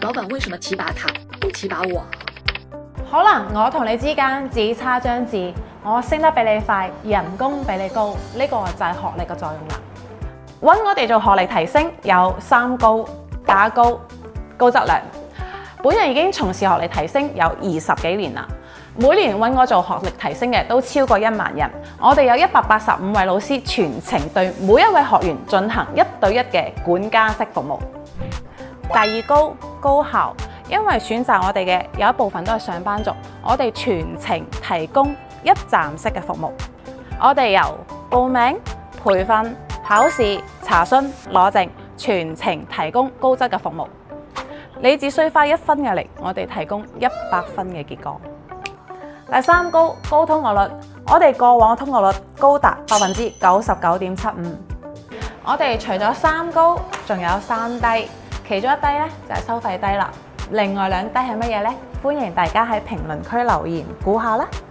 老闆為什麼提拔他，不提拔我？可能我同你之間只差張字，我升得比你快，人工比你高，呢個就係學歷嘅作用啦。揾我哋做學歷提升有三高：價高、高質量。本人已經從事學歷提升有20幾年啦，每年揾我做學歷提升嘅都超過1萬人。我哋有185位老師，全程對每一位學員進行1對1嘅管家式服務。第二高，高效。因為選擇我哋嘅有一部分都係上班族，我哋全程提供一站式嘅服務。我哋由報名、培訓、考試、查詢、攞證，全程提供高質嘅服務。你只需花1分嘅力，我哋提供100分嘅結果。第三高，高通過率。我哋過往通過率高達99.75%。我哋除咗3高，仲有3低，其中1低呢就係收費低啦。另外2低係乜嘢呢？歡迎大家喺評論區留言估下啦〜